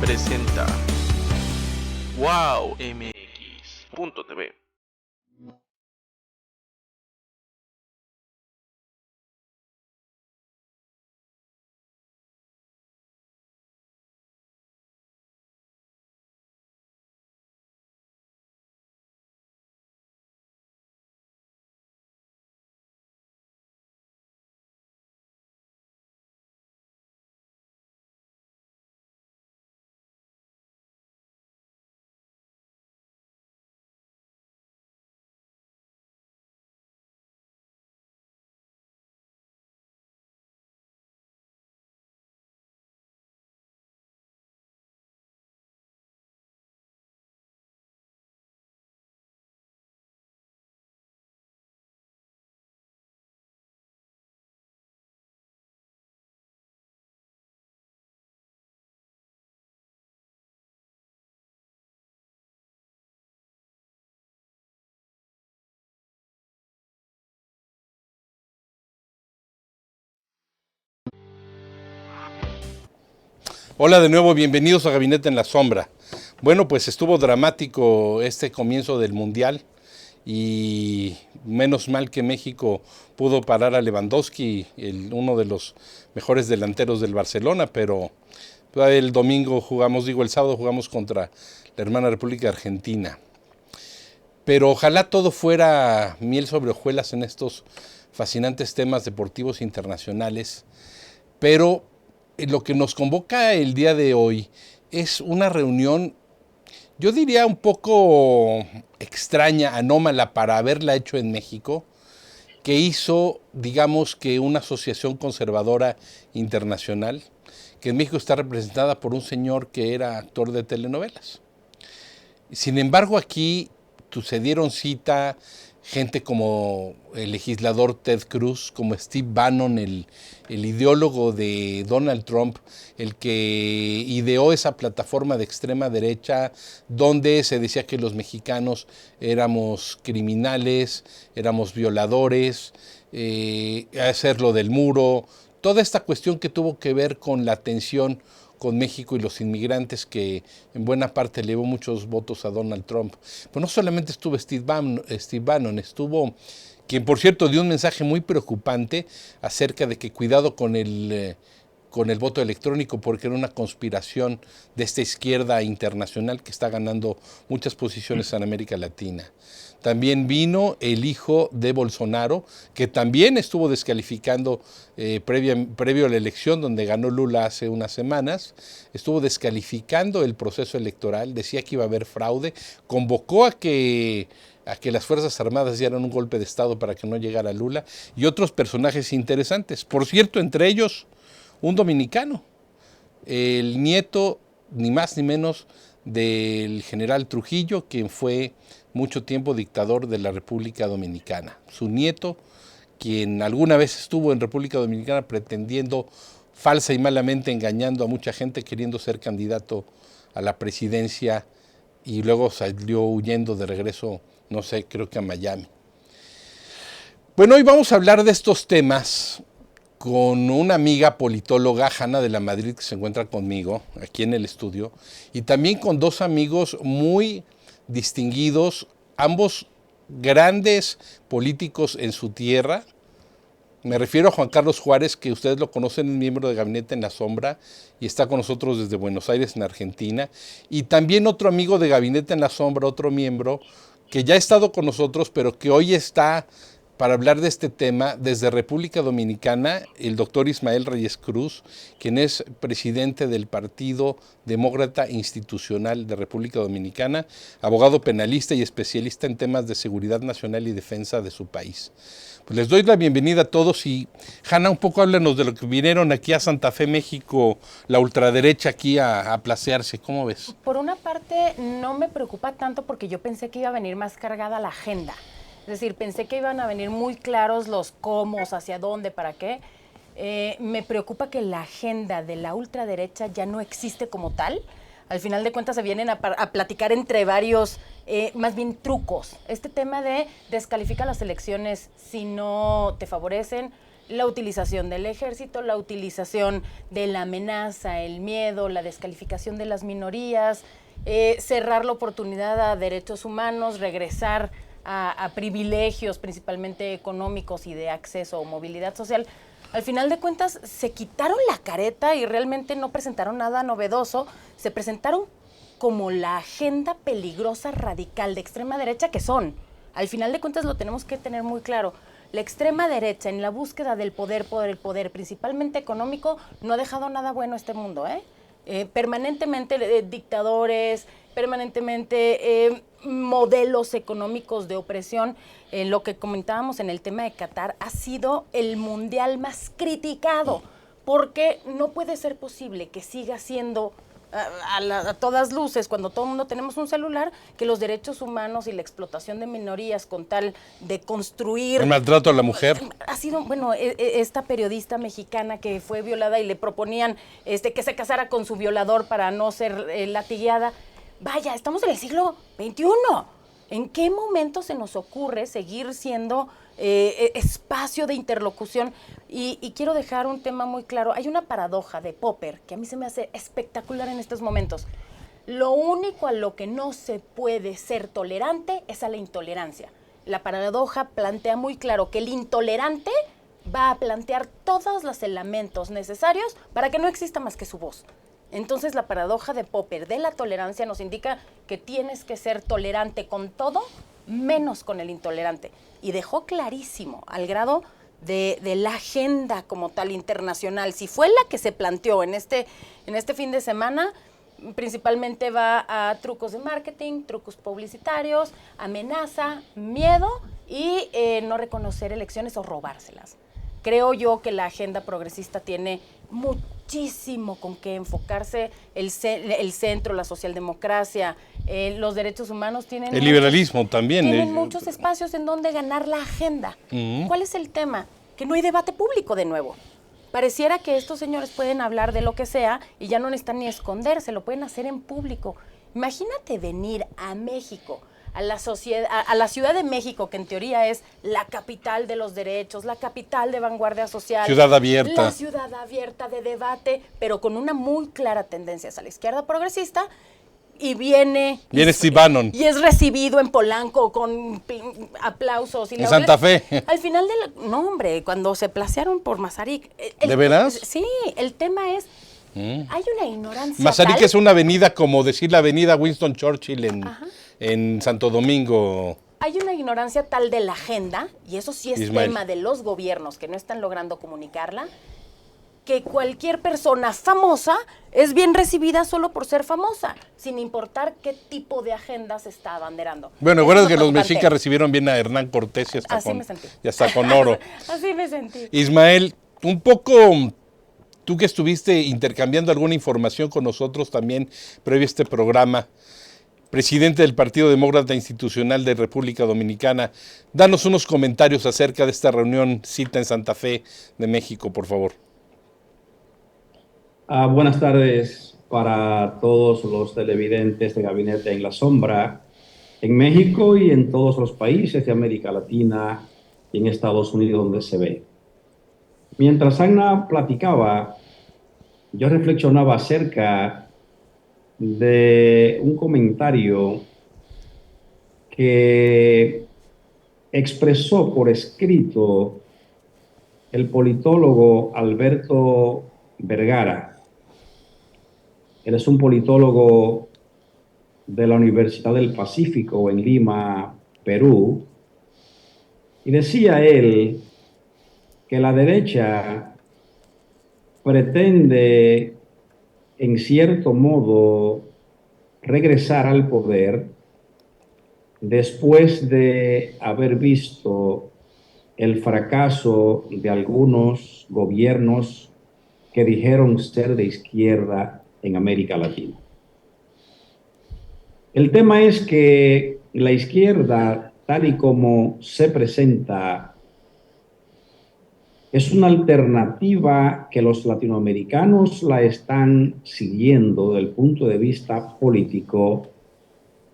presenta wowmx.tv. Hola de nuevo, bienvenidos a Gabinete en la Sombra. Bueno, pues estuvo dramático este comienzo del Mundial y menos mal que México pudo parar a Lewandowski, uno de los mejores delanteros del Barcelona, pero el sábado jugamos contra la hermana República Argentina. Pero ojalá todo fuera miel sobre hojuelas en estos fascinantes temas deportivos internacionales, pero lo que nos convoca el día de hoy es una reunión, yo diría un poco extraña, anómala para haberla hecho en México, que hizo, digamos que una asociación conservadora internacional, que en México está representada por un señor que era actor de telenovelas. Sin embargo, aquí se dieron cita gente como el legislador Ted Cruz, como Steve Bannon, el ideólogo de Donald Trump, el que ideó esa plataforma de extrema derecha donde se decía que los mexicanos éramos criminales, éramos violadores, hacerlo del muro, toda esta cuestión que tuvo que ver con la tensión con México y los inmigrantes, que en buena parte le llevó muchos votos a Donald Trump. Pues no solamente estuvo Steve Bannon, estuvo quien por cierto dio un mensaje muy preocupante acerca de que cuidado con el voto electrónico, porque era una conspiración de esta izquierda internacional que está ganando muchas posiciones en América Latina. También vino el hijo de Bolsonaro, que también estuvo descalificando previo a la elección donde ganó Lula hace unas semanas, estuvo descalificando el proceso electoral, decía que iba a haber fraude, convocó a que las Fuerzas Armadas dieran un golpe de Estado para que no llegara Lula, y otros personajes interesantes. Por cierto, entre ellos un dominicano, el nieto, ni más ni menos, del general Trujillo, quien fue mucho tiempo dictador de la República Dominicana. Su nieto, quien alguna vez estuvo en República Dominicana pretendiendo, falsa y malamente engañando a mucha gente, queriendo ser candidato a la presidencia y luego salió huyendo de regreso, no sé, creo que a Miami. Bueno, hoy vamos a hablar de estos temas con una amiga politóloga, Hanna de la Madrid, que se encuentra conmigo aquí en el estudio, y también con dos amigos muy distinguidos, ambos grandes políticos en su tierra. Me refiero a Juan Carlos Juárez, que ustedes lo conocen, es miembro de Gabinete en la Sombra y está con nosotros desde Buenos Aires, en Argentina. Y también otro amigo de Gabinete en la Sombra, otro miembro, que ya ha estado con nosotros, pero que hoy está para hablar de este tema desde República Dominicana, el doctor Ismael Reyes Cruz, quien es presidente del Partido Demócrata Institucional de República Dominicana, abogado penalista y especialista en temas de seguridad nacional y defensa de su país. Pues les doy la bienvenida a todos y, Hanna, un poco háblanos de lo que vinieron aquí a Santa Fe, México, la ultraderecha aquí a placearse. ¿Cómo ves? Por una parte, no me preocupa tanto porque yo pensé que iba a venir más cargada la agenda. Es decir, pensé que iban a venir muy claros los cómo, hacia dónde, para qué. Me preocupa que la agenda de la ultraderecha ya no existe como tal. Al final de cuentas se vienen a platicar entre varios, más bien trucos. Este tema de descalifica las elecciones si no te favorecen, la utilización del ejército, la utilización de la amenaza, el miedo, la descalificación de las minorías, cerrar la oportunidad a derechos humanos, regresar a privilegios, principalmente económicos y de acceso o movilidad social. Al final de cuentas, se quitaron la careta y realmente no presentaron nada novedoso. Se presentaron como la agenda peligrosa, radical, de extrema derecha que son. Al final de cuentas lo tenemos que tener muy claro. La extrema derecha, en la búsqueda del poder por el poder, principalmente económico, no ha dejado nada bueno a este mundo, permanentemente dictadores, permanentemente modelos económicos de opresión. Lo que comentábamos en el tema de Qatar ha sido el mundial más criticado, porque no puede ser posible que siga siendo a todas luces, cuando todo el mundo tenemos un celular, que los derechos humanos y la explotación de minorías con tal de construir... El maltrato a la mujer. Ha sido, bueno, esta periodista mexicana que fue violada y le proponían que se casara con su violador para no ser latigueada. Vaya, estamos en el siglo XXI. ¿En qué momento se nos ocurre seguir siendo espacio de interlocución? Y quiero dejar un tema muy claro. Hay una paradoja de Popper que a mí se me hace espectacular en estos momentos. Lo único a lo que no se puede ser tolerante es a la intolerancia. La paradoja plantea muy claro que el intolerante va a plantear todos los elementos necesarios para que no exista más que su voz. Entonces, la paradoja de Popper de la tolerancia nos indica que tienes que ser tolerante con todo, menos con el intolerante. Y dejó clarísimo, al grado de la agenda como tal internacional. Si fue la que se planteó en este fin de semana, principalmente va a trucos de marketing, trucos publicitarios, amenaza, miedo y no reconocer elecciones o robárselas. Creo yo que la agenda progresista tiene muchísimo con qué enfocarse, el centro, la socialdemocracia, los derechos humanos tienen... El liberalismo también. Tienen muchos espacios en donde ganar la agenda. ¿Cuál es el tema? Que no hay debate público de nuevo. Pareciera que estos señores pueden hablar de lo que sea y ya no necesitan ni esconderse, lo pueden hacer en público. Imagínate venir a México, a la Ciudad de México, que en teoría es la capital de los derechos, la capital de vanguardia social. Ciudad abierta. La ciudad abierta de debate, pero con una muy clara tendencia hacia la izquierda progresista. Y viene Steve Bannon. Y es recibido en Polanco con aplausos. Y en Santa Fe. Al final no, hombre, cuando se placearon por Mazarik. ¿De veras? Sí, el tema es... Hay una ignorancia Mazarik tal. es una avenida como decir la avenida Winston Churchill en Santo Domingo. Hay una ignorancia tal de la agenda, y eso sí es Ismael. tema de los gobiernos que no están logrando comunicarla, que cualquier persona famosa es bien recibida solo por ser famosa, sin importar qué tipo de agenda se está abanderando. Bueno, Eso recuerdo es que lo los preocupante. mexicas recibieron bien a Hernán Cortés y hasta, Así me sentí. y hasta con oro. Así me sentí. Ismael, un poco, tú que estuviste intercambiando alguna información con nosotros también previo a este programa, presidente del Partido Demócrata Institucional de República Dominicana, danos unos comentarios acerca de esta reunión cita en Santa Fe de México, por favor. Buenas tardes para todos los televidentes de Gabinete en la Sombra en México y en todos los países de América Latina y en Estados Unidos donde se ve. Mientras Ana platicaba, yo reflexionaba acerca de un comentario que expresó por escrito el politólogo Alberto Vergara. Él es un politólogo de la Universidad del Pacífico en Lima, Perú, y decía él que la derecha pretende, en cierto modo, regresar al poder después de haber visto el fracaso de algunos gobiernos que dijeron ser de izquierda en América Latina. El tema es que la izquierda, tal y como se presenta, es una alternativa que los latinoamericanos la están siguiendo desde el punto de vista político,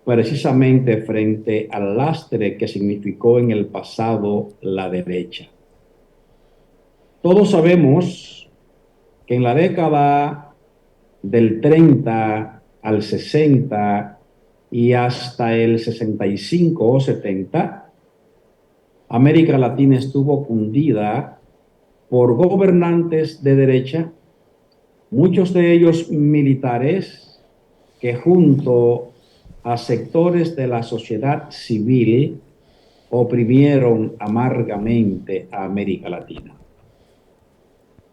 precisamente frente al lastre que significó en el pasado la derecha. Todos sabemos que en la década del 30 al 60 y hasta el 65 o 70, América Latina estuvo cundida por gobernantes de derecha, muchos de ellos militares, que junto a sectores de la sociedad civil oprimieron amargamente a América Latina.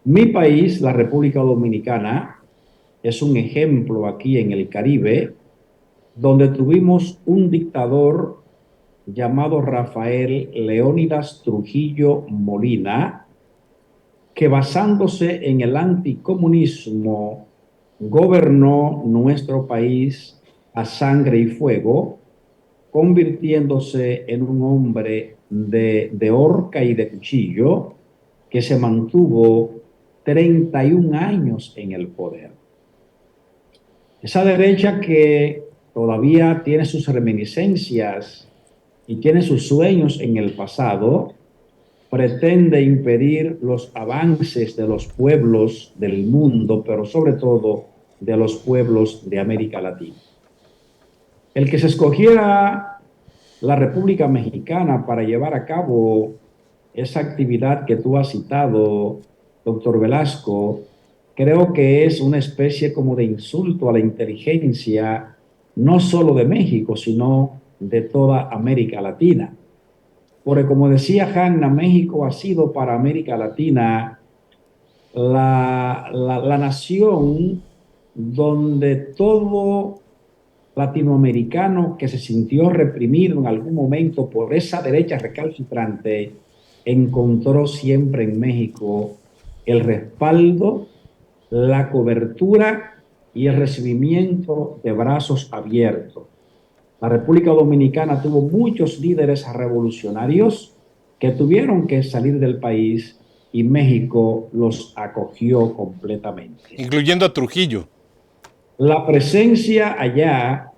Mi país, la República Dominicana, es un ejemplo aquí en el Caribe, donde tuvimos un dictador llamado Rafael Leónidas Trujillo Molina, que basándose en el anticomunismo gobernó nuestro país a sangre y fuego, convirtiéndose en un hombre de horca y de cuchillo que se mantuvo 31 años en el poder. Esa derecha que todavía tiene sus reminiscencias y tiene sus sueños en el pasado, pretende impedir los avances de los pueblos del mundo, pero sobre todo de los pueblos de América Latina. El que se escogiera la República Mexicana para llevar a cabo esa actividad que tú has citado, doctor Velasco, creo que es una especie como de insulto a la inteligencia, no solo de México, sino de toda América Latina. Porque como decía Hanna, México ha sido para América Latina la nación donde todo latinoamericano que se sintió reprimido en algún momento por esa derecha recalcitrante, encontró siempre en México el respaldo, la cobertura y el recibimiento de brazos abiertos. La República Dominicana tuvo muchos líderes revolucionarios que tuvieron que salir del país y México los acogió completamente. Incluyendo a Trujillo. La presencia allá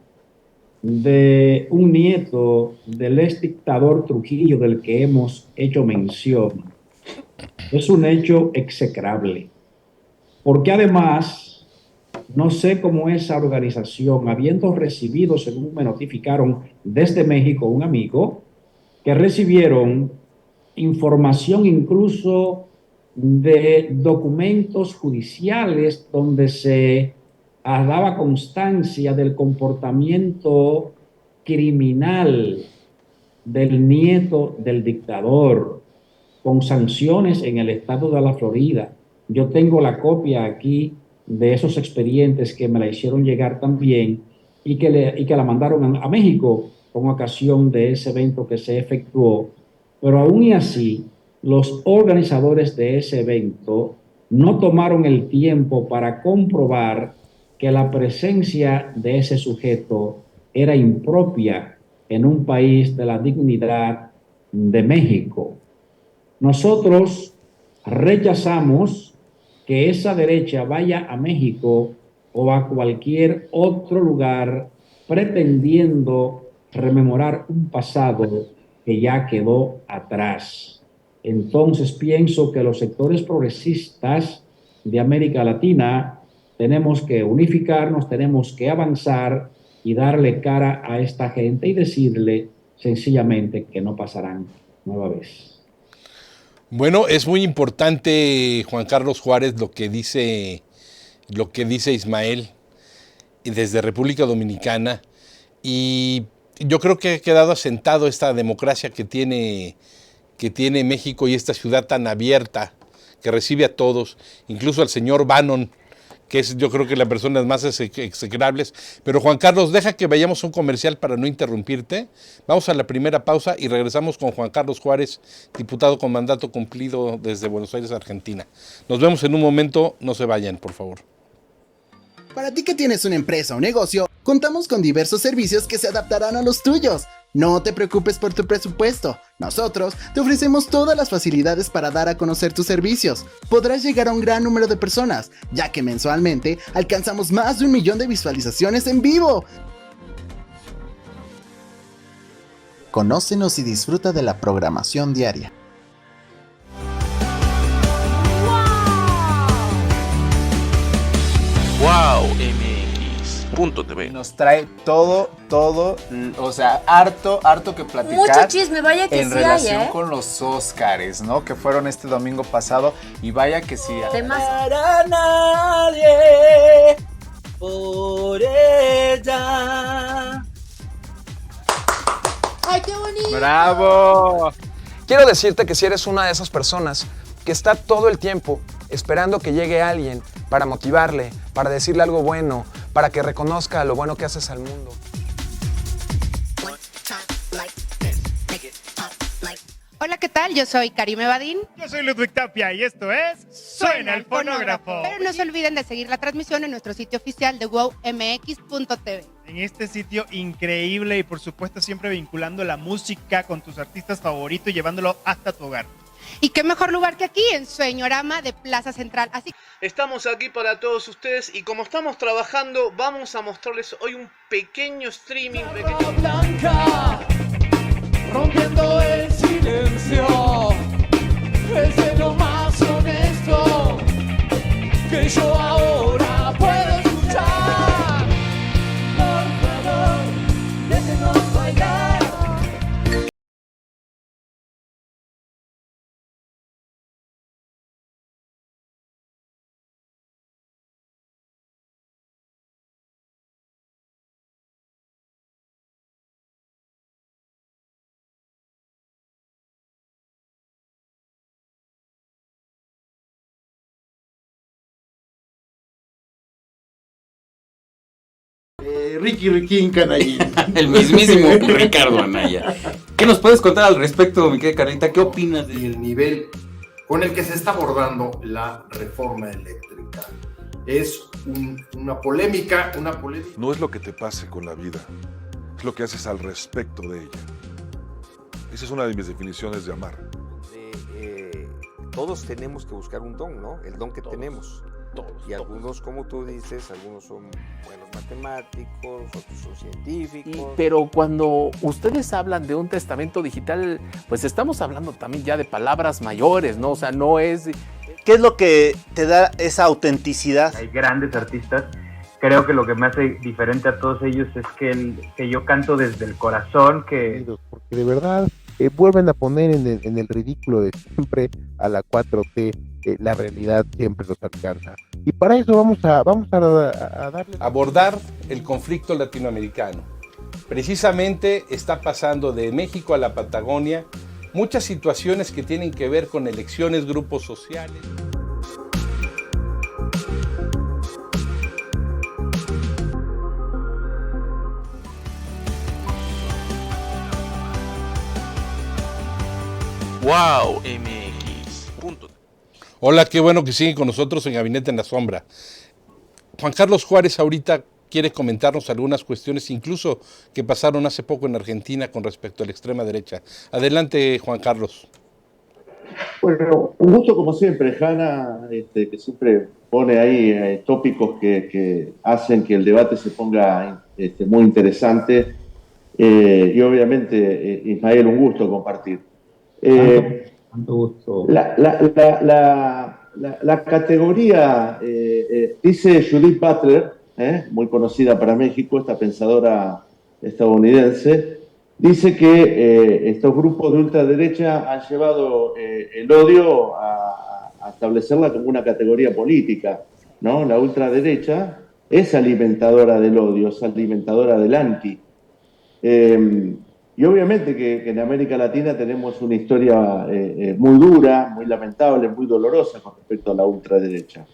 de un nieto del ex dictador Trujillo del que hemos hecho mención es un hecho execrable, porque además no sé cómo esa organización, habiendo recibido, según me notificaron desde México, un amigo, que recibieron información incluso de documentos judiciales donde se daba constancia del comportamiento criminal del nieto del dictador, con sanciones en el estado de la Florida. Yo tengo la copia aquí de esos expedientes que me la hicieron llegar también y que la mandaron a México con ocasión de ese evento que se efectuó. Pero aún y así, los organizadores de ese evento no tomaron el tiempo para comprobar que la presencia de ese sujeto era impropia en un país de la dignidad de México. Nosotros rechazamos que esa derecha vaya a México o a cualquier otro lugar pretendiendo rememorar un pasado que ya quedó atrás. Entonces pienso que los sectores progresistas de América Latina tenemos que unificarnos, tenemos que avanzar y darle cara a esta gente y decirle sencillamente que no pasarán nueva vez. Bueno, es muy importante, Juan Carlos Juárez, lo que dice Ismael desde República Dominicana, y yo creo que ha quedado asentado esta democracia que tiene México y esta ciudad tan abierta que recibe a todos, incluso al señor Bannon, que es yo creo que la persona más execrables. Pero Juan Carlos, deja que vayamos a un comercial para no interrumpirte. Vamos a la primera pausa y regresamos con Juan Carlos Juárez, diputado con mandato cumplido desde Buenos Aires, Argentina. Nos vemos en un momento, no se vayan, por favor. Para ti que tienes una empresa o negocio, contamos con diversos servicios que se adaptarán a los tuyos. No te preocupes por tu presupuesto. Nosotros te ofrecemos todas las facilidades para dar a conocer tus servicios. Podrás llegar a un gran número de personas, ya que mensualmente alcanzamos más de 1 millón de visualizaciones en vivo. Conócenos y disfruta de la programación diaria. MX.tv. Nos trae todo, o sea, harto que platicar. Mucho chisme, vaya que en sí relación hay, ¿eh? con los Óscares, ¿no? Que fueron este domingo pasado y vaya que sí. Temas. Para nadie, por ella. ¡Ay, qué bonito! ¡Bravo! Quiero decirte que si eres una de esas personas que está todo el tiempo esperando que llegue alguien para motivarle, para decirle algo bueno, para que reconozca lo bueno que haces al mundo. Hola, ¿qué tal? Yo soy Karime Badín. Yo soy Ludwig Tapia y esto es Suena el Fonógrafo. Pero no se olviden de seguir la transmisión en nuestro sitio oficial de wowmx.tv. En este sitio increíble y por supuesto siempre vinculando la música con tus artistas favoritos y llevándolo hasta tu hogar. Y qué mejor lugar que aquí, en Sueñorama de Plaza Central. Así Estamos aquí para todos ustedes y como estamos trabajando, vamos a mostrarles hoy un pequeño streaming. Blanca, rompiendo el silencio, es de lo más honesto que yo ahora puedo escuchar. Por favor, déjenos bailar. Ricky Canallín. El mismísimo Ricardo Anaya. ¿Qué nos puedes contar al respecto, mi querida Carlita? ¿Qué opinas de El nivel con el que se está abordando la reforma eléctrica es una polémica. No es lo que te pase con la vida, es lo que haces al respecto de ella. Esa es una de mis definiciones de amar. Todos tenemos que buscar un don, ¿no? El don que tenemos. Y algunos, como tú dices, algunos son buenos matemáticos, otros son científicos. Pero cuando ustedes hablan de un testamento digital, pues estamos hablando también ya de palabras mayores, ¿no? O sea, no es... ¿Qué es lo que te da esa autenticidad? Hay grandes artistas. Creo que lo que me hace diferente a todos ellos es que yo canto desde el corazón, que... Porque de verdad vuelven a poner en el ridículo de siempre a la 4T. La realidad siempre los alcanza. Y para eso vamos a darle... Abordar el conflicto latinoamericano. Precisamente está pasando de México a la Patagonia muchas situaciones que tienen que ver con elecciones, grupos sociales. Wow, MX. Hola, qué bueno que siguen con nosotros en Gabinete en la Sombra. Juan Carlos Juárez ahorita quiere comentarnos algunas cuestiones, incluso que pasaron hace poco en Argentina con respecto a la extrema derecha. Adelante, Juan Carlos. Bueno, un gusto como siempre, Hanna, que siempre pone ahí tópicos que hacen que el debate se ponga muy interesante. Y obviamente, Ismael, un gusto compartir. Tanto gusto. La categoría, dice Judith Butler, muy conocida para México, esta pensadora estadounidense, dice que estos grupos de ultraderecha han llevado el odio a establecerla como una categoría política, ¿no? La ultraderecha es alimentadora del odio, es alimentadora del anti. Y obviamente que en América Latina tenemos una historia muy dura, muy lamentable, muy dolorosa con respecto a la ultraderecha.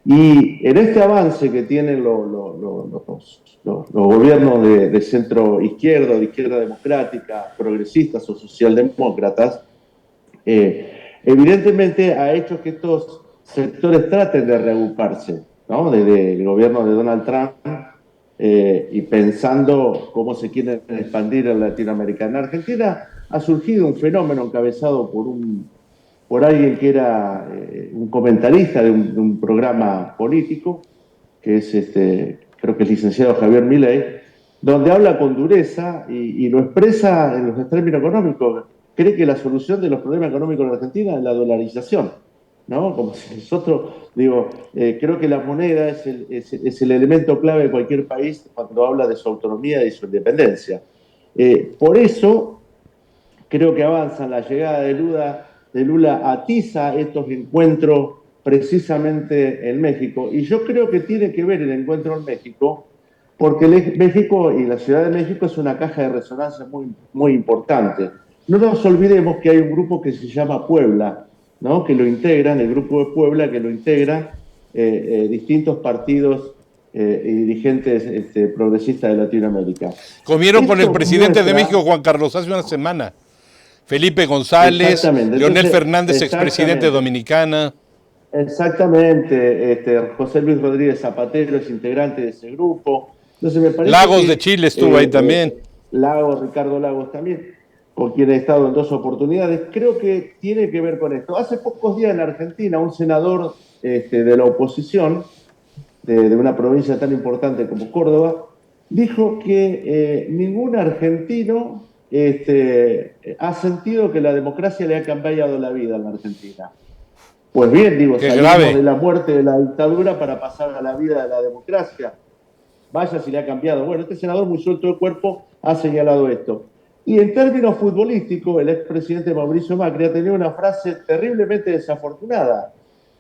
Y en este avance que tienen los gobiernos de centro izquierda, de izquierda democrática, progresistas o socialdemócratas, evidentemente ha hecho que estos sectores traten de reagruparse, ¿no? Desde el gobierno de Donald Trump, y pensando cómo se quieren expandir en Latinoamérica. En Argentina ha surgido un fenómeno encabezado por alguien que era un comentarista de un programa político, que es creo que el licenciado Javier Milei, donde habla con dureza y lo expresa en los términos económicos. Cree que la solución de los problemas económicos en Argentina es la dolarización. ¿no? Como si nosotros, creo que la moneda es el elemento clave de cualquier país cuando habla de su autonomía y su independencia. Por eso, creo que avanza la llegada de Lula atiza estos encuentros precisamente en México. Y yo creo que tiene que ver el encuentro en México, porque México y la Ciudad de México es una caja de resonancia muy, muy importante. No nos olvidemos que hay un grupo que se llama Puebla, ¿no? Que lo integran, el grupo de Puebla, que lo integra distintos partidos y dirigentes progresistas de Latinoamérica. Comieron con el presidente de México, Juan Carlos, hace una semana. Felipe González, Leonel Fernández, expresidente de Dominicana. Exactamente, José Luis Rodríguez Zapatero es integrante de ese grupo. Entonces me parece Lagos de Chile estuvo ahí también. Ricardo Lagos también, con quien he estado en 2 oportunidades. Creo que tiene que ver con esto. Hace pocos días en Argentina, un senador de la oposición, de una provincia tan importante como Córdoba, dijo que ningún argentino ha sentido que la democracia le ha cambiado la vida en la Argentina. Pues bien, salimos de la muerte de la dictadura para pasar a la vida de la democracia. Vaya si le ha cambiado. Bueno, este senador muy suelto de cuerpo ha señalado esto. Y en términos futbolísticos, el expresidente Mauricio Macri ha tenido una frase terriblemente desafortunada,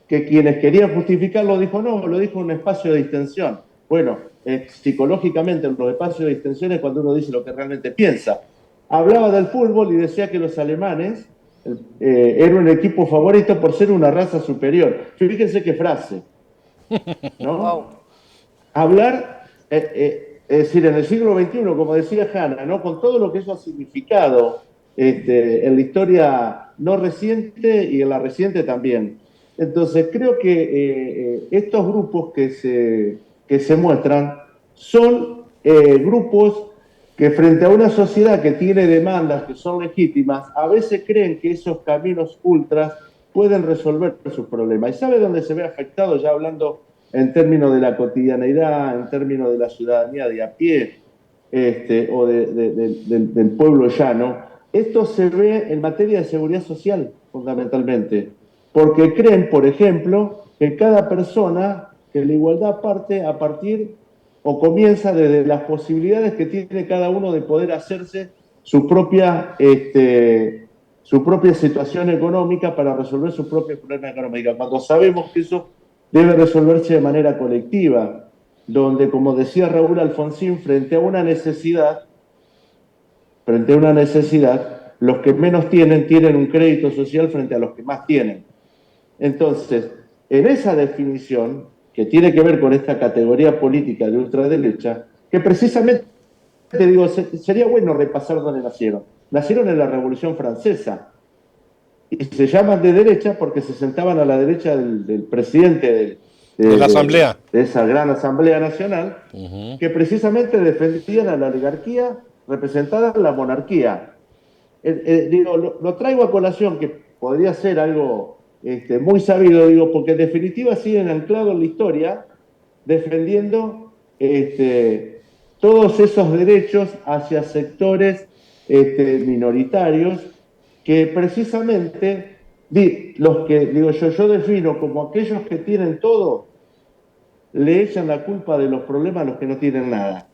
que quienes querían justificarlo dijo no, lo dijo en un espacio de distensión. Bueno, psicológicamente en los espacios de distensión es cuando uno dice lo que realmente piensa. Hablaba del fútbol y decía que los alemanes era un equipo favorito por ser una raza superior. Fíjense qué frase, ¿no? Wow. Hablar, es decir, en el siglo XXI, como decía Hanna, ¿no? Con todo lo que eso ha significado en la historia no reciente y en la reciente también. Entonces, creo que estos grupos que se muestran son grupos que frente a una sociedad que tiene demandas que son legítimas, a veces creen que esos caminos ultras pueden resolver sus problemas. ¿Y sabe dónde se ve afectado? Ya hablando en términos de la cotidianeidad, en términos de la ciudadanía de a pie, o del pueblo llano. Esto se ve en materia de seguridad social, fundamentalmente. Porque creen, por ejemplo, que cada persona, que la igualdad parte a partir o comienza desde las posibilidades que tiene cada uno de poder hacerse su propia situación económica para resolver sus propios problemas económicos. Cuando sabemos que eso debe resolverse de manera colectiva, donde, como decía Raúl Alfonsín, frente a una necesidad, los que menos tienen un crédito social frente a los que más tienen. Entonces, en esa definición, que tiene que ver con esta categoría política de ultraderecha, que precisamente, sería bueno repasar dónde nacieron. Nacieron en la Revolución Francesa, y se llaman de derecha porque se sentaban a la derecha del presidente de la Asamblea. De esa gran Asamblea Nacional, que precisamente defendían a la oligarquía representada en la monarquía. Lo traigo a colación, que podría ser algo muy sabido, porque en definitiva siguen anclados en la historia, defendiendo todos esos derechos hacia sectores minoritarios, que precisamente los que yo defino como aquellos que tienen todo, le echan la culpa de los problemas a los que no tienen nada.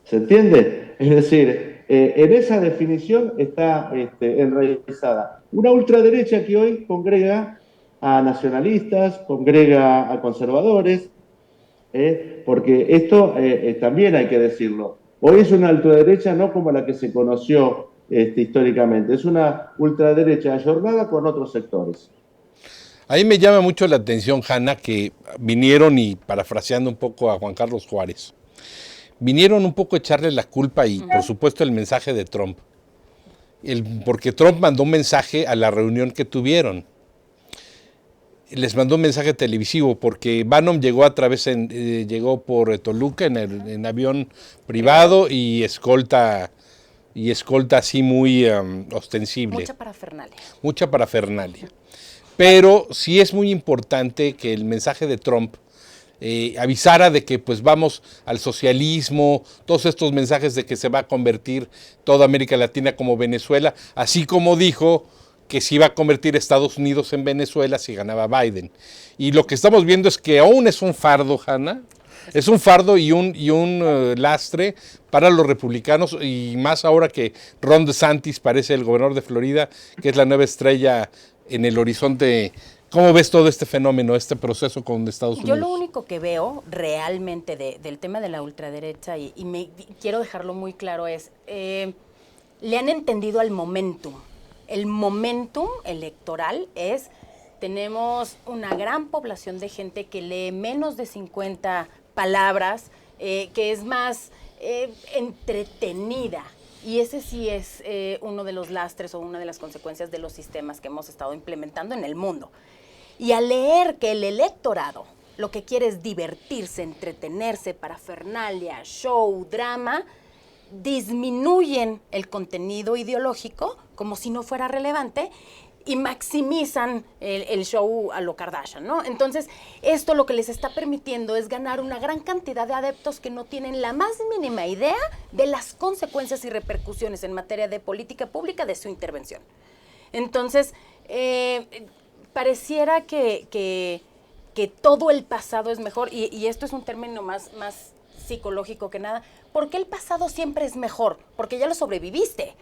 ¿Se entiende? Es decir, en esa definición está enraizada una ultraderecha que hoy congrega a nacionalistas, congrega a conservadores, porque esto también hay que decirlo. Hoy es una ultraderecha no como la que se conoció históricamente, es una ultraderecha ayornada con otros sectores. Ahí me llama mucho la atención, Hanna, que vinieron, y parafraseando un poco a Juan Carlos Juárez, vinieron un poco a echarle la culpa y, por supuesto, el mensaje de Trump. Porque Trump mandó un mensaje a la reunión que tuvieron. Les mandó un mensaje televisivo porque Bannon llegó llegó por Toluca en avión privado y escolta así muy ostensible. Mucha parafernalia. Pero sí es muy importante que el mensaje de Trump avisara de que pues vamos al socialismo, todos estos mensajes de que se va a convertir toda América Latina como Venezuela, así como dijo que se iba a convertir Estados Unidos en Venezuela si ganaba Biden. Y lo que estamos viendo es que aún es un fardo, Hanna, es un fardo y un lastre para los republicanos, y más ahora que Ron DeSantis parece el gobernador de Florida, que es la nueva estrella en el horizonte. ¿Cómo ves todo este fenómeno, este proceso con Estados Unidos? Yo lo único que veo realmente del tema de la ultraderecha, y quiero dejarlo muy claro, es le han entendido al momentum. El momentum electoral es, tenemos una gran población de gente que lee menos de 50 palabras, que es más entretenida. Y ese sí es uno de los lastres o una de las consecuencias de los sistemas que hemos estado implementando en el mundo. Y al leer que el electorado lo que quiere es divertirse, entretenerse, parafernalia, show, drama, disminuyen el contenido ideológico como si no fuera relevante y maximizan el show a lo Kardashian, ¿no? Entonces, esto lo que les está permitiendo es ganar una gran cantidad de adeptos que no tienen la más mínima idea de las consecuencias y repercusiones en materia de política pública de su intervención. Entonces, pareciera que todo el pasado es mejor, y esto es un término más psicológico que nada. ¿Por qué el pasado siempre es mejor? Porque ya lo sobreviviste.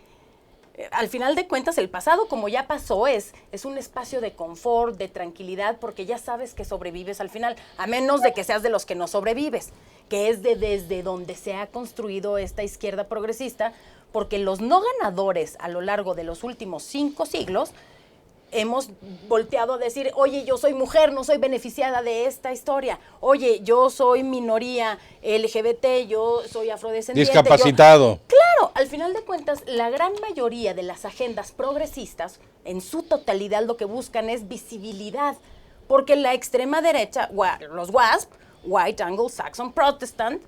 Al final de cuentas, el pasado, como ya pasó, es un espacio de confort, de tranquilidad, porque ya sabes que sobrevives al final, a menos de que seas de los que no sobrevives, que es desde donde se ha construido esta izquierda progresista, porque los no ganadores a lo largo de los últimos 5 siglos hemos volteado a decir, oye, yo soy mujer, no soy beneficiada de esta historia. Oye, yo soy minoría LGBT, yo soy afrodescendiente. Discapacitado. Claro, al final de cuentas, la gran mayoría de las agendas progresistas, en su totalidad, lo que buscan es visibilidad. Porque la extrema derecha, los WASP, White Anglo-Saxon Protestant,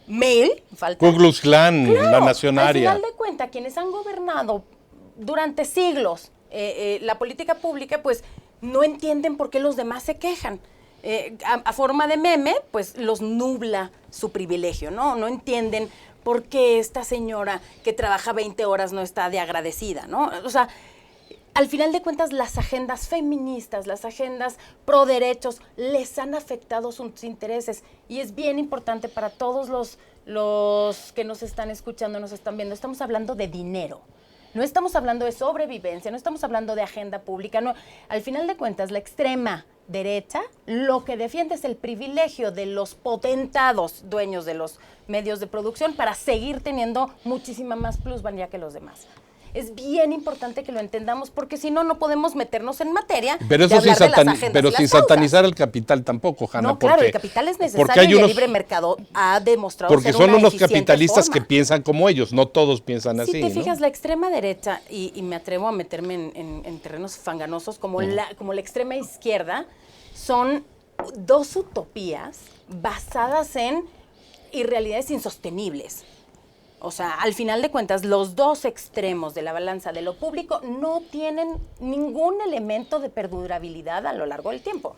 male, falta. Ku Klux Klan, claro, la nacionaria. Al final de cuentas, quienes han gobernado durante siglos la política pública, pues no entienden por qué los demás se quejan. A forma de meme, pues los nubla su privilegio, ¿no? No entienden por qué esta señora que trabaja 20 horas no está de agradecida, ¿no? O sea, al final de cuentas, las agendas feministas, las agendas pro derechos, les han afectado sus intereses. Y es bien importante para todos los que nos están escuchando, nos están viendo. Estamos hablando de dinero. No estamos hablando de sobrevivencia, no estamos hablando de agenda pública. No. Al final de cuentas, la extrema derecha lo que defiende es el privilegio de los potentados dueños de los medios de producción para seguir teniendo muchísima más plusvalía que los demás. Es bien importante que lo entendamos, porque si no, no podemos meternos en materia pero de hablar de las agendas y las sin causas. satanizar el capital tampoco, Hanna. No, claro, el capital es necesario y el libre mercado ha demostrado porque ser son una unos eficiente capitalistas forma. que piensan como ellos, no todos piensan así. Si te fijas, ¿no? la extrema derecha, y me atrevo a meterme en terrenos fanganosos, como la extrema izquierda, son dos utopías basadas en irrealidades insostenibles. O sea, al final de cuentas, los dos extremos de la balanza de lo público no tienen ningún elemento de perdurabilidad a lo largo del tiempo.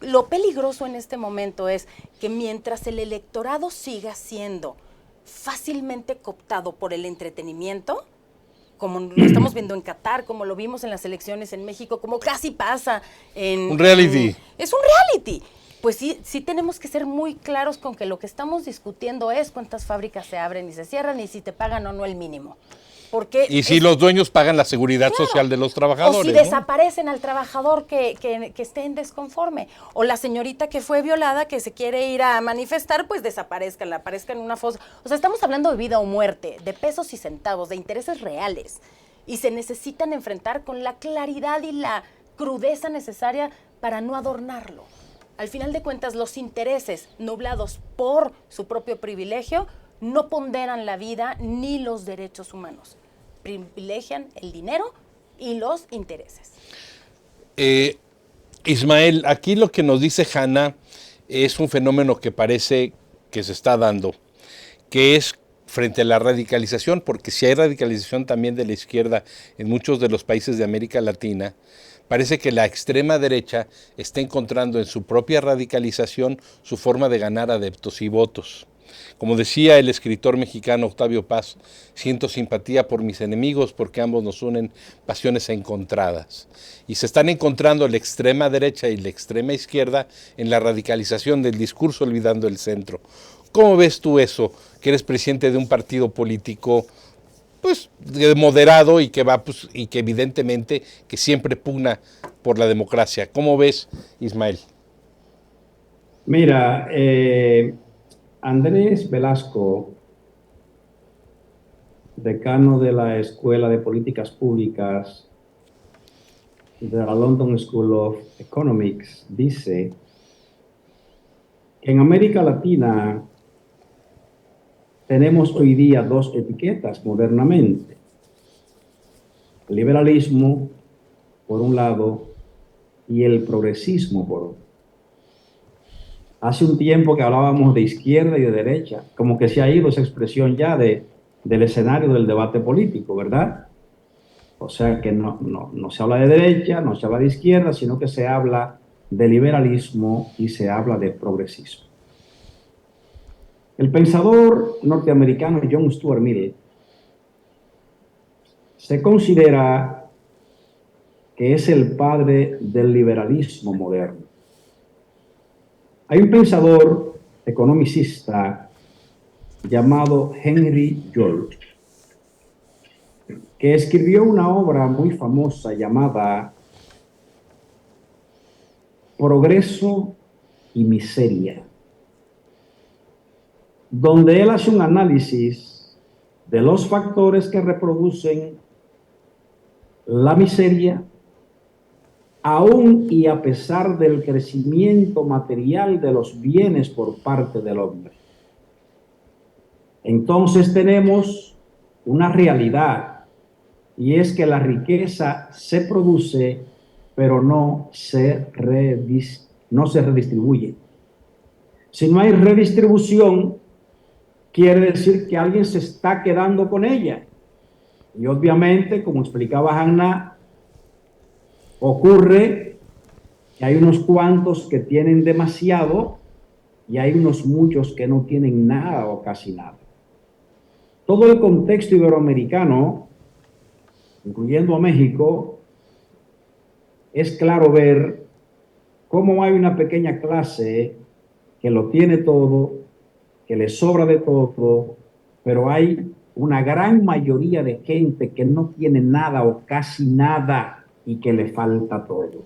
Lo peligroso en este momento es que mientras el electorado siga siendo fácilmente cooptado por el entretenimiento, como lo estamos viendo en Qatar, como lo vimos en las elecciones en México, como casi pasa en... Un reality. Es un reality. Pues sí tenemos que ser muy claros con que lo que estamos discutiendo es cuántas fábricas se abren y se cierran y si te pagan o no el mínimo. Porque y si los dueños pagan la seguridad social de los trabajadores. O si ¿no? desaparecen al trabajador que esté en desconforme. O la señorita que fue violada, que se quiere ir a manifestar, pues desaparezca en una fosa. O sea, estamos hablando de vida o muerte, de pesos y centavos, de intereses reales. Y se necesitan enfrentar con la claridad y la crudeza necesaria para no adornarlo. Al final de cuentas, los intereses nublados por su propio privilegio no ponderan la vida ni los derechos humanos. Privilegian el dinero y los intereses. Ismael, aquí lo que nos dice Hanna es un fenómeno que parece que se está dando, que es frente a la radicalización, porque si hay radicalización también de la izquierda en muchos de los países de América Latina, parece que la extrema derecha está encontrando en su propia radicalización su forma de ganar adeptos y votos. Como decía el escritor mexicano Octavio Paz, siento simpatía por mis enemigos porque ambos nos unen pasiones encontradas. Y se están encontrando la extrema derecha y la extrema izquierda en la radicalización del discurso olvidando el centro. ¿Cómo ves tú eso, que eres presidente de un partido político pues moderado y que va pues, y que evidentemente que siempre pugna por la democracia? ¿Cómo ves, Ismael? Mira, Andrés Velasco, decano de la Escuela de Políticas Públicas de la London School of Economics, dice que en América Latina tenemos hoy día dos etiquetas modernamente. El liberalismo, por un lado, y el progresismo, por otro. Hace un tiempo que hablábamos de izquierda y de derecha, como que se ha ido esa expresión ya del escenario del debate político, ¿verdad? O sea que no se habla de derecha, no se habla de izquierda, sino que se habla de liberalismo y se habla de progresismo. El pensador norteamericano John Stuart Mill se considera que es el padre del liberalismo moderno. Hay un pensador economicista llamado Henry George que escribió una obra muy famosa llamada Progreso y Miseria, donde él hace un análisis de los factores que reproducen la miseria, aún y a pesar del crecimiento material de los bienes por parte del hombre. Entonces tenemos una realidad, y es que la riqueza se produce, pero no se redistribuye. Si no hay redistribución, quiere decir que alguien se está quedando con ella. Y obviamente, como explicaba Hanna, ocurre que hay unos cuantos que tienen demasiado y hay unos muchos que no tienen nada o casi nada. Todo el contexto iberoamericano, incluyendo a México, es claro ver cómo hay una pequeña clase que lo tiene todo, que le sobra de todo, pero hay una gran mayoría de gente que no tiene nada o casi nada y que le falta todo.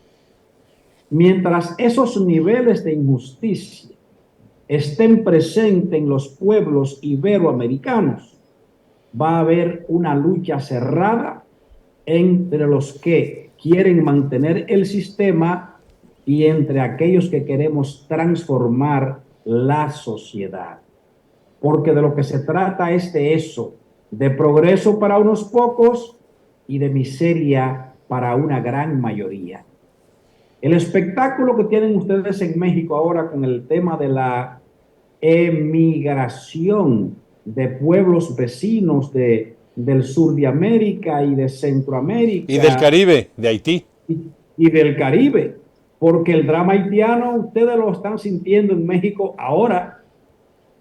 Mientras esos niveles de injusticia estén presentes en los pueblos iberoamericanos, va a haber una lucha cerrada entre los que quieren mantener el sistema y entre aquellos que queremos transformar la sociedad. Porque de lo que se trata es de eso, de progreso para unos pocos y de miseria para una gran mayoría. El espectáculo que tienen ustedes en México ahora con el tema de la emigración de pueblos vecinos del sur de América y de Centroamérica. Y del Caribe, de Haití. Y del Caribe, porque el drama haitiano ustedes lo están sintiendo en México ahora.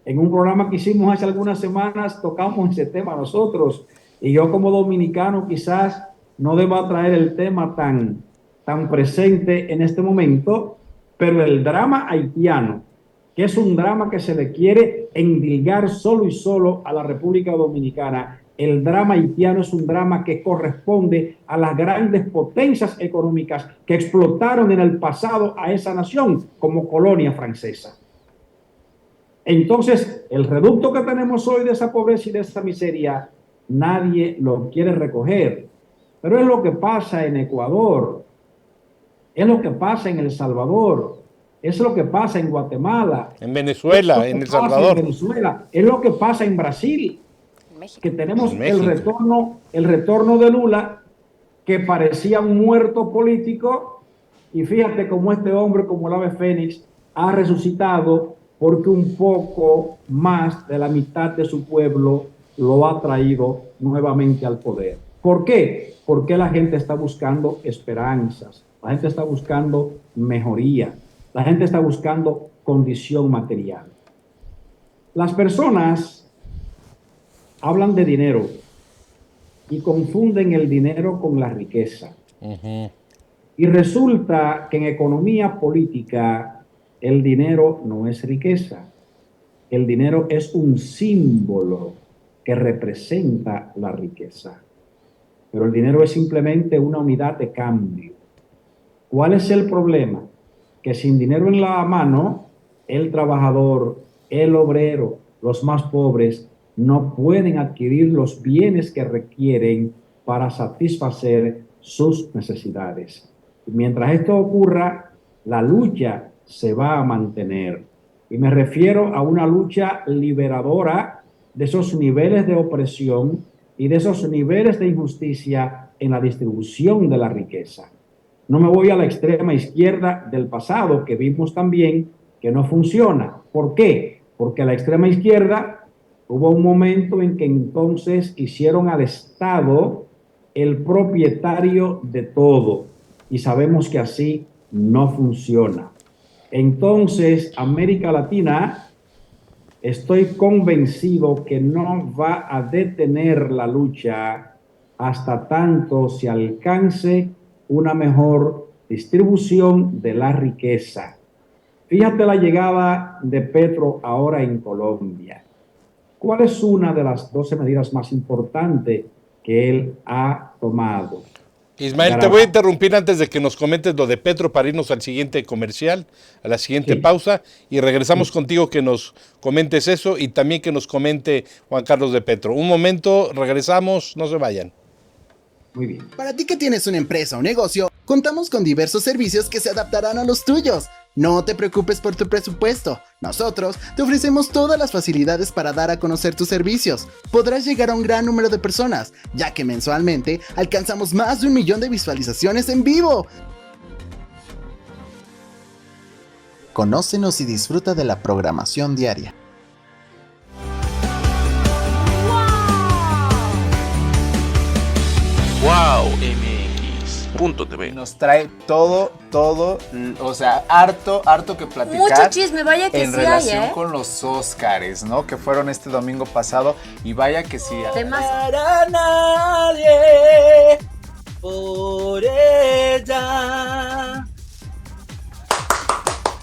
En un programa que hicimos hace algunas semanas tocamos ese tema nosotros, y yo como dominicano quizás no deba traer el tema tan presente en este momento, pero el drama haitiano, que es un drama que se le quiere endilgar solo y solo a la República Dominicana, el drama haitiano es un drama que corresponde a las grandes potencias económicas que explotaron en el pasado a esa nación como colonia francesa. Entonces, el reducto que tenemos hoy de esa pobreza y de esa miseria, nadie lo quiere recoger. Pero es lo que pasa en Ecuador, es lo que pasa en El Salvador, es lo que pasa en Guatemala. En Venezuela, en El Salvador. En Venezuela, es lo que pasa en Brasil, que tenemos el retorno de Lula, que parecía un muerto político, y fíjate cómo este hombre, como el ave fénix, ha resucitado porque un poco más de la mitad de su pueblo lo ha traído nuevamente al poder. ¿Por qué? Porque la gente está buscando esperanzas, la gente está buscando mejoría, la gente está buscando condición material. Las personas hablan de dinero y confunden el dinero con la riqueza. Y resulta que en economía política el dinero no es riqueza. El dinero es un símbolo que representa la riqueza. Pero el dinero es simplemente una unidad de cambio. ¿Cuál es el problema? Que sin dinero en la mano, el trabajador, el obrero, los más pobres, no pueden adquirir los bienes que requieren para satisfacer sus necesidades. Y mientras esto ocurra, la lucha se va a mantener. Y me refiero a una lucha liberadora de esos niveles de opresión y de esos niveles de injusticia en la distribución de la riqueza. No me voy a la extrema izquierda del pasado, que vimos también que no funciona. ¿Por qué? Porque la extrema izquierda hubo un momento en que entonces hicieron al Estado el propietario de todo. Y sabemos que así no funciona. Entonces, América Latina, estoy convencido que no va a detener la lucha hasta tanto se alcance una mejor distribución de la riqueza. Fíjate la llegada de Petro ahora en Colombia. ¿Cuál es una de las 12 medidas más importantes que él ha tomado? Ismael, te voy a interrumpir antes de que nos comentes lo de Petro para irnos al siguiente comercial, a la siguiente pausa, y regresamos contigo que nos comentes eso y también que nos comente Juan Carlos de Petro. Un momento, regresamos, no se vayan. Muy bien. Para ti que tienes una empresa o negocio, contamos con diversos servicios que se adaptarán a los tuyos. No te preocupes por tu presupuesto. Nosotros te ofrecemos todas las facilidades para dar a conocer tus servicios. Podrás llegar a un gran número de personas, ya que mensualmente alcanzamos más de 1 millón de visualizaciones en vivo. Conócenos y disfruta de la programación diaria. Wow, MX.tv. Nos trae todo, o sea, harto que platicar. Mucho chisme, vaya que en sí relación hay, con los Óscares, ¿no? Que fueron este domingo pasado y vaya que sí. Temas. Para nadie, por ella.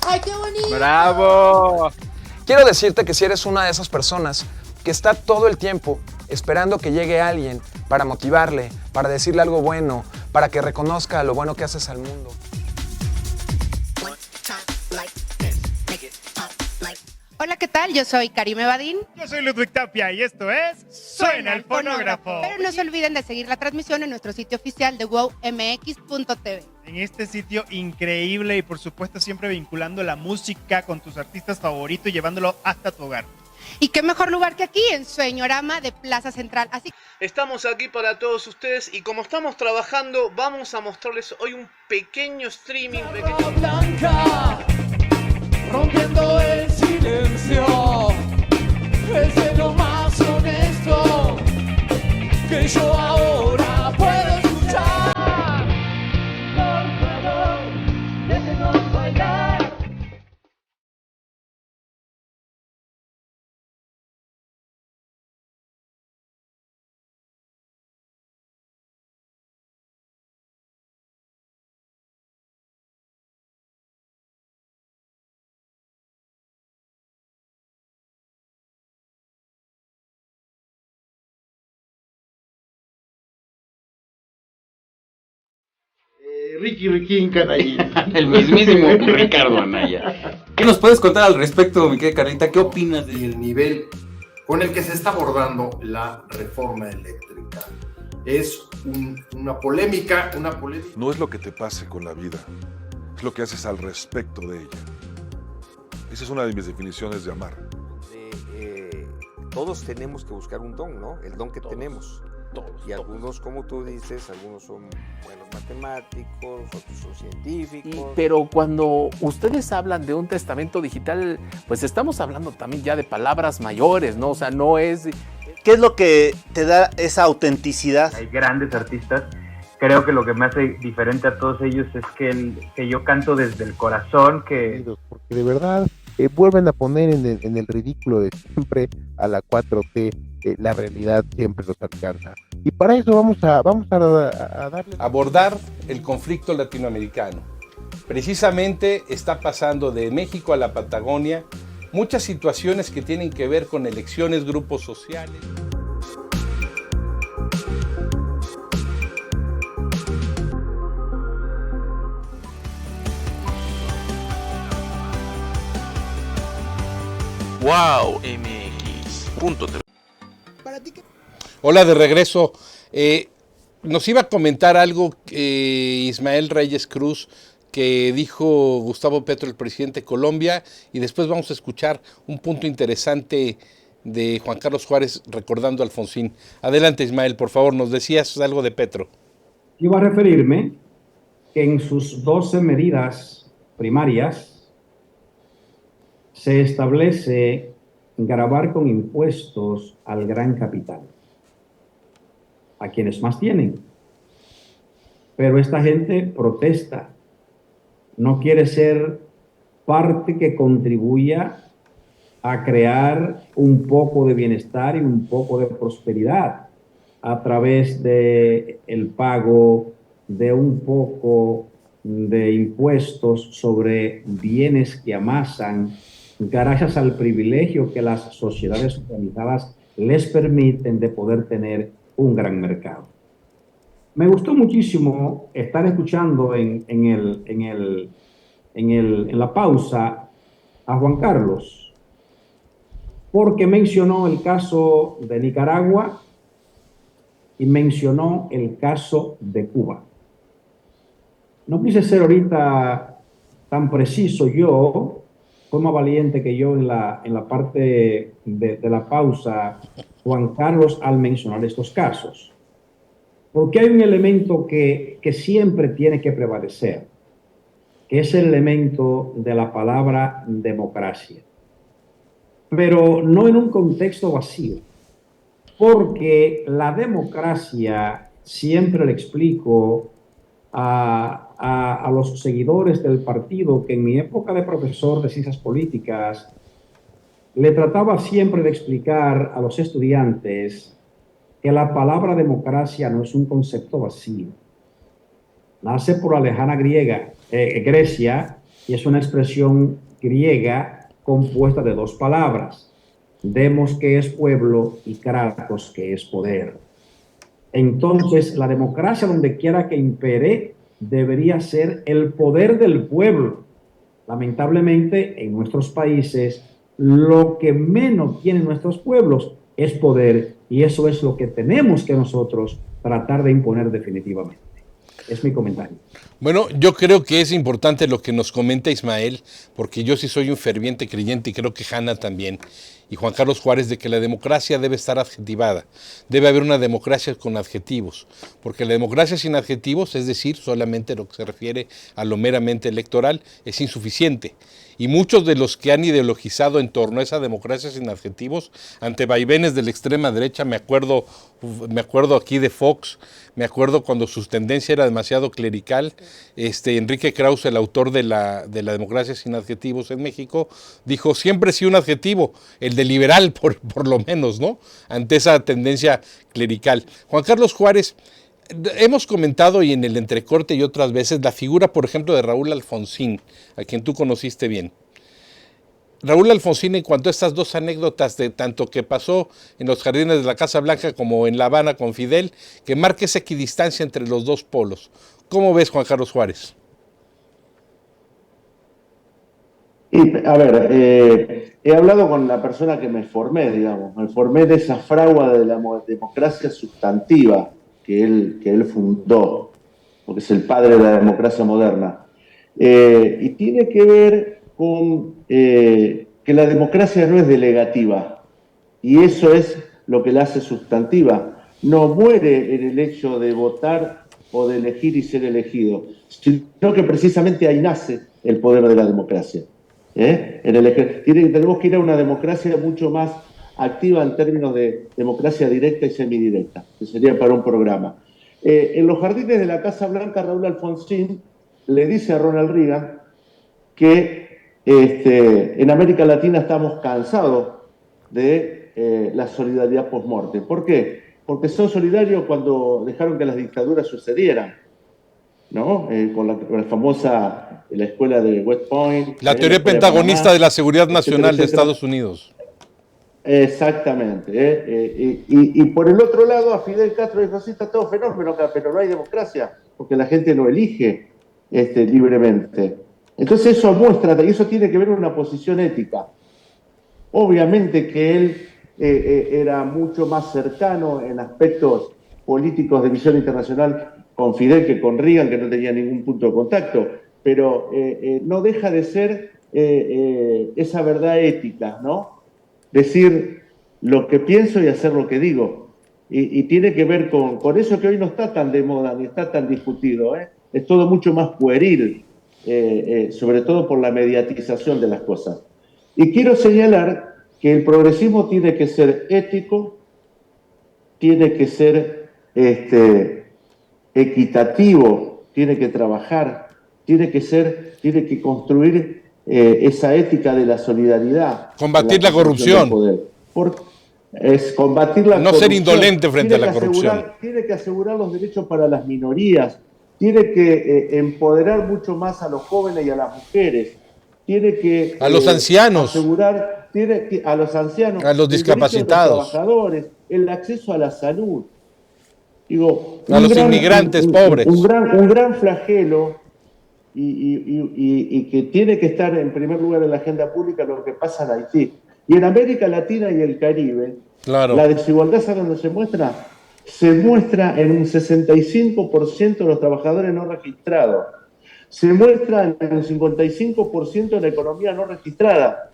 ¡Ay, qué bonito! ¡Bravo! Quiero decirte que si eres una de esas personas que está todo el tiempo esperando que llegue alguien para motivarle, para decirle algo bueno, para que reconozca lo bueno que haces al mundo. Hola, ¿qué tal? Yo soy Karime Badín. Yo soy Ludwig Tapia y esto es Suena el Fonógrafo. Pero no se olviden de seguir la transmisión en nuestro sitio oficial de wowmx.tv. En este sitio increíble y por supuesto siempre vinculando la música con tus artistas favoritos y llevándolo hasta tu hogar. Y qué mejor lugar que aquí, en Sueñorama de Plaza Central. Así Estamos aquí para todos ustedes y como estamos trabajando, vamos a mostrarles hoy un pequeño streaming. Blanca, rompiendo el silencio, es de lo más honesto que yo ahora puedo escuchar. Por favor, déjenos bailar. Ricky Anaya. El mismísimo Ricardo Anaya. ¿Qué nos puedes contar al respecto, mi querida Carlita? ¿Qué opinas de el nivel con el que se está abordando la reforma eléctrica? Es una polémica. No es lo que te pase con la vida, es lo que haces al respecto de ella. Esa es una de mis definiciones de amar. Todos tenemos que buscar un don, ¿no? El don que tenemos. Y algunos, como tú dices, algunos son buenos matemáticos, otros son científicos. Pero cuando ustedes hablan de un testamento digital, pues estamos hablando también ya de palabras mayores, ¿no? O sea, no es... ¿Qué es lo que te da esa autenticidad? Hay grandes artistas. Creo que lo que me hace diferente a todos ellos es que yo canto desde el corazón, que... Porque de verdad vuelven a poner en el ridículo de siempre a la 4T. La realidad siempre los alcanza. Y para eso vamos a darle... Abordar el conflicto latinoamericano. Precisamente está pasando de México a la Patagonia muchas situaciones que tienen que ver con elecciones, grupos sociales. Wow MX. Hola, de regreso. Nos iba a comentar algo Ismael Reyes Cruz, que dijo Gustavo Petro, el presidente de Colombia, y después vamos a escuchar un punto interesante de Juan Carlos Juárez recordando a Alfonsín. Adelante, Ismael, por favor, nos decías algo de Petro. Iba a referirme que en sus 12 medidas primarias se establece gravar con impuestos al gran capital, a quienes más tienen. Pero esta gente protesta, no quiere ser parte que contribuya a crear un poco de bienestar y un poco de prosperidad a través de el pago de un poco de impuestos sobre bienes que amasan gracias al privilegio que las sociedades organizadas les permiten de poder tener un gran mercado. Me gustó muchísimo estar escuchando en la pausa a Juan Carlos, porque mencionó el caso de Nicaragua y mencionó el caso de Cuba. No quise ser ahorita tan preciso yo, fue más valiente que yo en la parte de la pausa, Juan Carlos, al mencionar estos casos. Porque hay un elemento que siempre tiene que prevalecer, que es el elemento de la palabra democracia. Pero no en un contexto vacío, porque la democracia, siempre le explico a los seguidores del partido que en mi época de profesor de ciencias políticas le trataba siempre de explicar a los estudiantes que la palabra democracia no es un concepto vacío. Nace por la lejana Grecia, y es una expresión griega compuesta de dos palabras, demos, que es pueblo, y kratos, que es poder. Entonces, la democracia, donde quiera que impere, debería ser el poder del pueblo. Lamentablemente, en nuestros países, lo que menos tienen nuestros pueblos es poder, y eso es lo que tenemos que nosotros tratar de imponer definitivamente. Es mi comentario. Bueno, yo creo que es importante lo que nos comenta Ismael, porque yo sí soy un ferviente creyente y creo que Hanna también, y Juan Carlos Juárez, de que la democracia debe estar adjetivada. Debe haber una democracia con adjetivos, porque la democracia sin adjetivos, es decir, solamente lo que se refiere a lo meramente electoral, es insuficiente. Y muchos de los que han ideologizado en torno a esa democracia sin adjetivos, ante vaivenes de la extrema derecha, me acuerdo aquí de Fox, me acuerdo cuando su tendencia era demasiado clerical, Enrique Krauss, el autor de la democracia sin adjetivos en México, dijo, siempre sí un adjetivo, el de liberal por lo menos, ¿no? Ante esa tendencia clerical. Juan Carlos Juárez, hemos comentado y en el entrecorte y otras veces la figura, por ejemplo, de Raúl Alfonsín, a quien tú conociste bien. Raúl Alfonsín, en cuanto a estas dos anécdotas de tanto que pasó en los jardines de la Casa Blanca como en La Habana con Fidel, que marca esa equidistancia entre los dos polos. ¿Cómo ves, Juan Carlos Juárez? A ver, he hablado con la persona que me formé, digamos. Me formé de esa fragua de la democracia sustantiva que él fundó, porque es el padre de la democracia moderna. Y tiene que ver con que la democracia no es delegativa, y eso es lo que la hace sustantiva. No muere en el hecho de votar o de elegir y ser elegido, sino que precisamente ahí nace el poder de la democracia. Tenemos que ir a una democracia mucho más activa en términos de democracia directa y semidirecta, que sería para un programa. En los jardines de la Casa Blanca, Raúl Alfonsín le dice a Ronald Reagan que En América Latina estamos cansados de la solidaridad post-morte. ¿Por qué? Porque son solidarios cuando dejaron que las dictaduras sucedieran, ¿no? Con la famosa la escuela de West Point. La teoría pentagonista de la seguridad nacional de Estados Unidos. Exactamente. Y por el otro lado, a Fidel Castro dijo, sí, está todo fenómeno acá, pero no hay democracia, porque la gente no elige libremente. Entonces eso muestra, y eso tiene que ver con una posición ética. Obviamente que él era mucho más cercano en aspectos políticos de visión internacional con Fidel que con Reagan, que no tenía ningún punto de contacto, pero no deja de ser esa verdad ética, ¿no? Decir lo que pienso y hacer lo que digo. Y tiene que ver con eso que hoy no está tan de moda ni está tan discutido, ¿eh? Es todo mucho más pueril, sobre todo por la mediatización de las cosas. Y quiero señalar que el progresismo tiene que ser ético, tiene que ser equitativo, tiene que trabajar, tiene que construir esa ética de la solidaridad. Combatir la corrupción. Es combatir la corrupción. No ser indolente frente a la corrupción. Tiene que asegurar los derechos para las minorías, tiene que empoderar mucho más a los jóvenes y a las mujeres, tiene que a los ancianos, asegurar, a los ancianos, a los discapacitados, los trabajadores, el acceso a la salud. Digo, a los inmigrantes pobres. Un gran flagelo y que tiene que estar en primer lugar en la agenda pública lo que pasa en Haití. Y en América Latina y el Caribe, claro, la desigualdad, ¿sabe dónde se muestra? Se muestra en un 65% de los trabajadores no registrados. Se muestra en un 55% de la economía no registrada.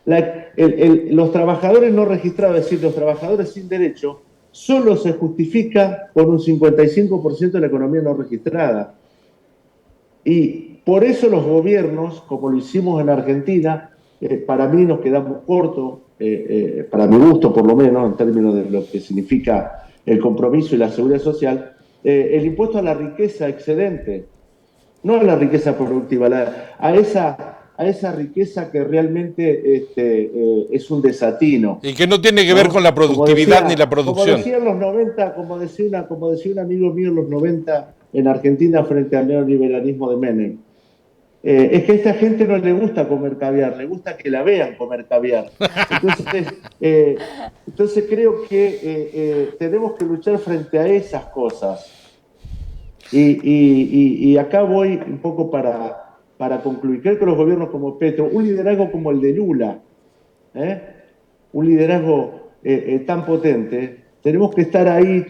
Los trabajadores no registrados, es decir, los trabajadores sin derecho, solo se justifica por un 55% de la economía no registrada. Y por eso los gobiernos, como lo hicimos en Argentina, para mí nos quedamos cortos, para mi gusto por lo menos, en términos de lo que significa el compromiso y la seguridad social, el impuesto a la riqueza excedente, no a la riqueza productiva, a esa riqueza que realmente es un desatino. Y que no tiene que ver con la productividad ni la producción. Como decía en los 90, como decía un amigo mío en los 90 en Argentina frente al neoliberalismo de Menem, es que a esta gente no le gusta comer caviar, le gusta que la vean comer caviar. Entonces creo que tenemos que luchar frente a esas cosas. Y acá voy un poco para concluir. Creo que los gobiernos como Petro, un liderazgo como el de Lula, un liderazgo tan potente, tenemos que estar ahí,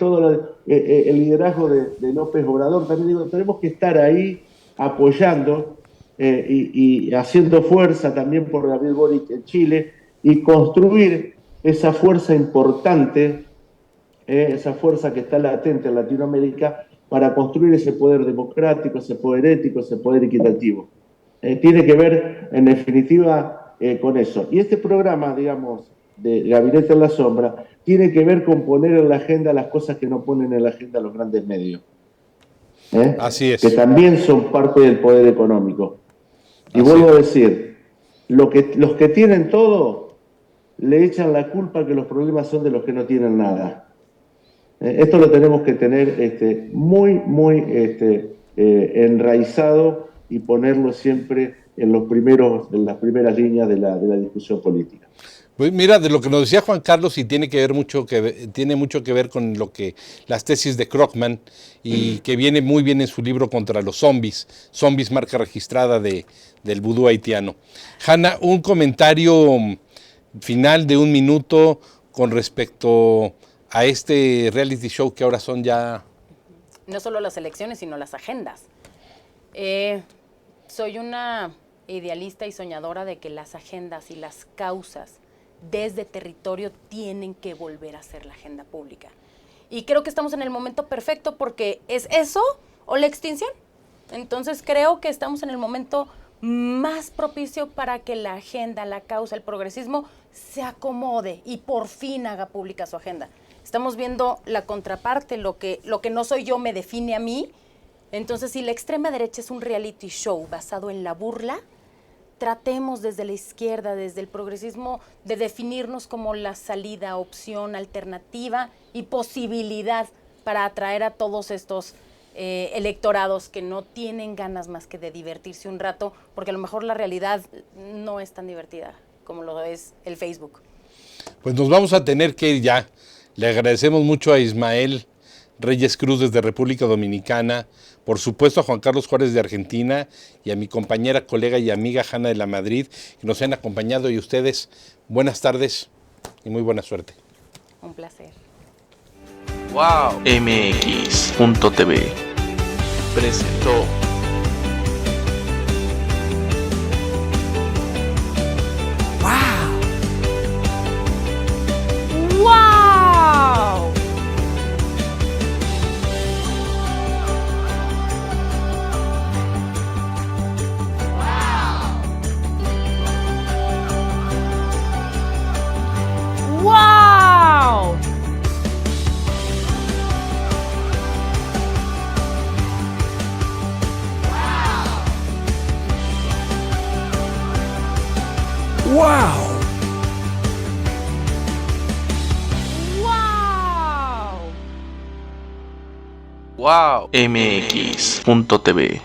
el liderazgo de López Obrador, también digo, tenemos que estar ahí apoyando y haciendo fuerza también por Gabriel Boric en Chile y construir esa fuerza importante, esa fuerza que está latente en Latinoamérica para construir ese poder democrático, ese poder ético, ese poder equitativo. Tiene que ver, en definitiva, con eso. Y este programa, digamos, de Gabinete en la Sombra, tiene que ver con poner en la agenda las cosas que no ponen en la agenda los grandes medios. Así es. Que también son parte del poder económico. Y vuelvo a decir, los que tienen todo le echan la culpa que los problemas son de los que no tienen nada. Esto lo tenemos que tener muy enraizado y ponerlo siempre en las primeras líneas de la discusión política. Pues mira, de lo que nos decía Juan Carlos, y tiene mucho que ver con las tesis de Krugman, y que viene muy bien en su libro Contra los Zombies, marca registrada del vudú haitiano. Hanna, un comentario final de 1 minuto con respecto a este reality show que ahora son ya... No solo las elecciones, sino las agendas. Soy una idealista y soñadora de que las agendas y las causas desde territorio tienen que volver a ser la agenda pública. Y creo que estamos en el momento perfecto porque es eso o la extinción. Entonces creo que estamos en el momento más propicio para que la agenda, la causa, el progresismo se acomode y por fin haga pública su agenda. Estamos viendo la contraparte, lo que no soy yo me define a mí. Entonces, si la extrema derecha es un reality show basado en la burla, tratemos desde la izquierda, desde el progresismo, de definirnos como la salida, opción, alternativa y posibilidad para atraer a todos estos electorados que no tienen ganas más que de divertirse un rato, porque a lo mejor la realidad no es tan divertida como lo es el Facebook. Pues nos vamos a tener que ir ya. Le agradecemos mucho a Ismael Reyes Cruz desde República Dominicana, por supuesto a Juan Carlos Juárez de Argentina y a mi compañera, colega y amiga Hanna de la Madrid, que nos han acompañado, y ustedes, buenas tardes y muy buena suerte. Un placer. Wow. MX.tv presentó ¡Wow! ¡Wow! ¡Wow! Wow. MX.tv